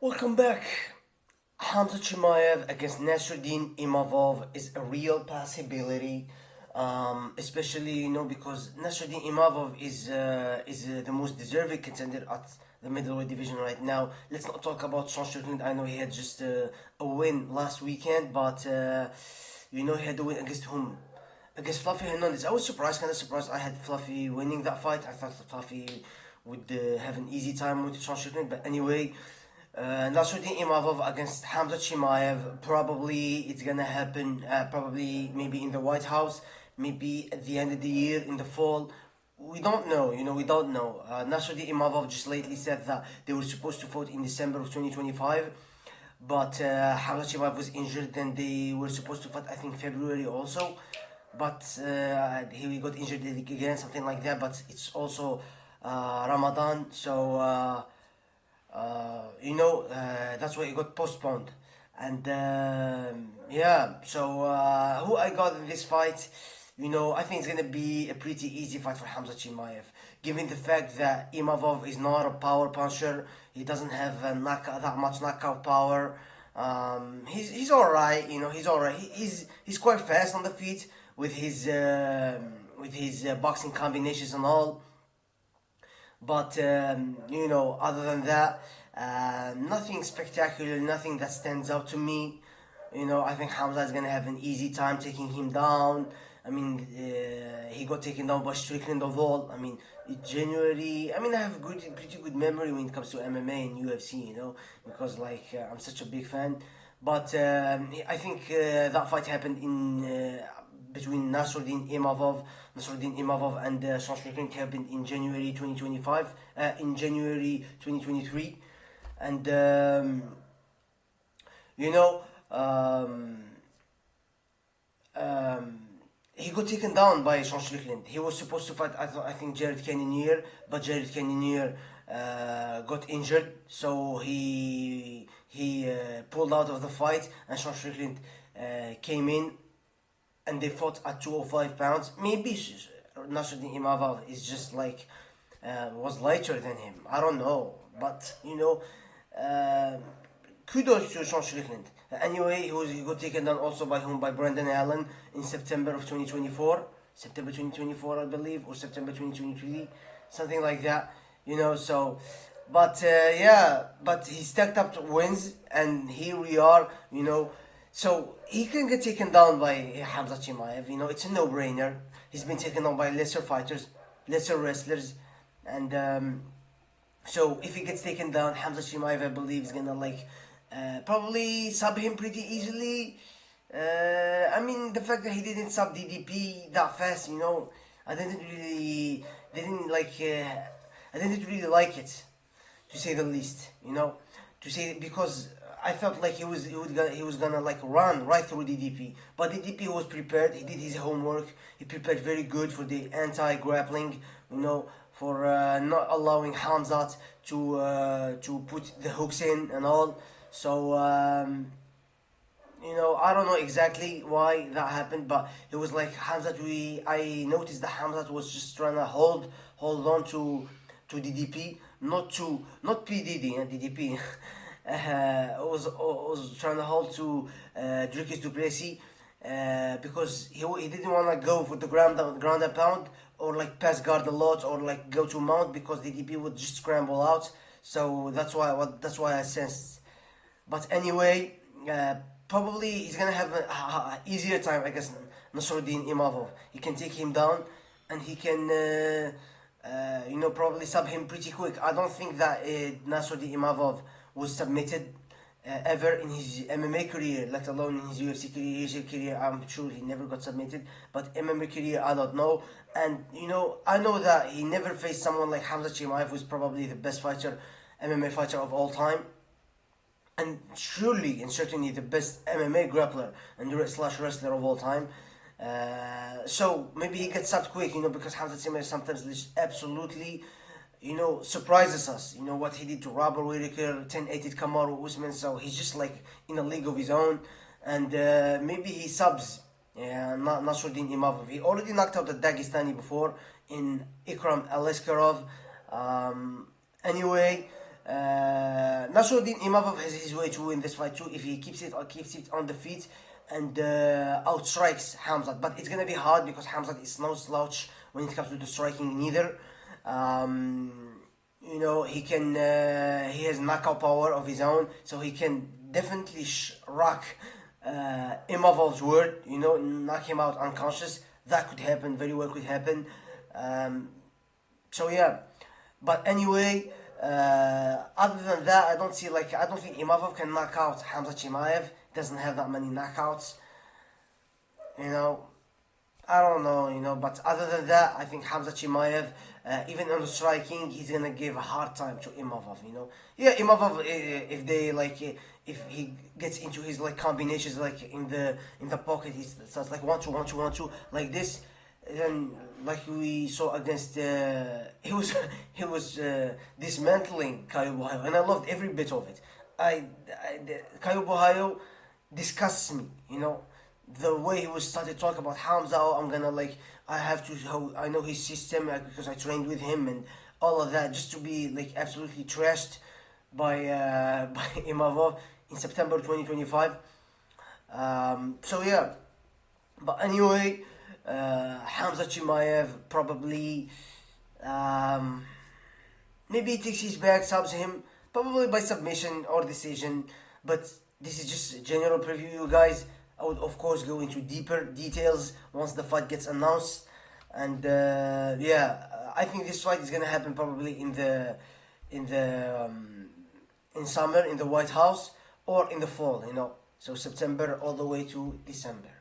Welcome back. Khamzat Chimaev against Nassourdine Imavov is a real possibility, especially because Nassourdine Imavov is the most deserving contender at the middleweight division right now. Let's not talk about Sean Strickland. I know he had just a win last weekend, but he had a win against whom? Against Fluffy Hernandez. I was surprised, kind of surprised. I had Fluffy winning that fight. I thought Fluffy would have an easy time with Sean Strickland, but anyway. Nassourdine Imavov against Khamzat Chimaev. Probably it's gonna happen. Probably maybe in the White House. Maybe at the end of the year in the fall. We don't know. We don't know. Nassourdine Imavov just lately said that they were supposed to fight in December of 2025, but Khamzat Chimaev was injured. Then they were supposed to fight, I think, February also, but he got injured again, something like that. But it's also Ramadan, so. That's why it got postponed. And so who I got in this fight, I think it's gonna be a pretty easy fight for Khamzat Chimaev, given the fact that Imavov is not a power puncher. He doesn't have that much knockout power. He's all right. He's all right. He's quite fast on the feet with his boxing combinations and all. But other than that, nothing spectacular, nothing that stands out to me. I think Khamzat is gonna have an easy time taking him down. I mean, he got taken down by Strickland of all. I mean, January. I mean, I have pretty good memory when it comes to MMA and UFC. Because I'm such a big fan. But I think that fight happened in between Nassourdine Imavov and Sean Strickland happened in January 2025, in January 2023, and he got taken down by Sean Strickland. He was supposed to fight, I think, Jared Cannonier, but Jared Cannonier got injured, so he pulled out of the fight, and Sean Strickland came in, and they fought at 205 pounds. Maybe Nassourdine Imavov is just was lighter than him. I don't know, but kudos to Sean Strickland. Anyway, he got taken down also by whom? By Brendan Allen in September of 2024. September 2024, I believe, or September 2023, something like that. So, but but he stacked up wins, and here we are. So he can get taken down by Khamzat Chimaev. It's a no-brainer. He's been taken down by lesser fighters, lesser wrestlers, and so if he gets taken down, Khamzat Chimaev, I believe, is gonna probably sub him pretty easily. I mean, the fact that he didn't sub DDP that fast, I didn't really like it, to say the least. Because I felt like he was gonna run right through DDP, but DDP was prepared. He did his homework. He prepared very good for the anti-grappling, for not allowing Khamzat to put the hooks in and all. So I don't know exactly why that happened, but it was like Khamzat. I noticed that Khamzat was just trying to hold on to DDP, not PDD and DDP. Was trying to hold to Dricus du Plessis because he didn't want to go for the ground and pound, or pass guard a lot, or go to mount, because the DP would just scramble out. So that's why I sensed. But anyway, probably he's gonna have a easier time against Nassourdine Imavov. He can take him down, and he can probably sub him pretty quick. I don't think that Nassourdine Imavov was submitted ever in his MMA career, let alone in his UFC career. I'm sure he never got submitted, but MMA career, I don't know. And I know that he never faced someone like Khamzat Chimaev, who's probably the best MMA fighter of all time, and surely and certainly the best MMA grappler and wrestler of all time. So maybe he gets subbed quick, because Khamzat Chimaev sometimes absolutely surprises us. What he did to Robert Whittaker, 10-8 Kamaru Usman. So he's just in a league of his own, and maybe he subs. Nassourdine Imavov. He already knocked out the Dagestani before in Ikram Aliskerov. Anyway, Nassourdine Imavov has his way to win this fight too if he keeps it on the feet and outstrikes Khamzat. But it's gonna be hard because Khamzat is no slouch when it comes to the striking neither. You know, he has knockout power of his own, so he can definitely rock Imavov's word. You know, knock him out unconscious. That could happen. Very well could happen. So yeah, but anyway. Other than that, I don't think Imavov can knock out Khamzat Chimaev. Doesn't have that many knockouts. You know, I don't know. You know, but other than that, I think Khamzat Chimaev, even on the striking, he's gonna give a hard time to Imavov. You know, yeah, Imavov, if he gets into his combinations in the pocket, he starts 1-2, 1-2, 1-2 like this. Then, like we saw against, he was dismantling Caio Borralho, and I loved every bit of it. Caio Borralho disgusts me, you know, the way he was started talking about Hamza. I'm gonna I know his system because I trained with him and all of that, just to be absolutely trashed by by Imavov in September 2025. So yeah, but anyway. Khamzat Chimaev probably maybe he takes his back, subs him, probably by submission or decision. But this is just a general preview, you guys. I would of course go into deeper details once the fight gets announced. And I think this fight is gonna happen probably in summer in the White House or in the fall. You know, so September all the way to December.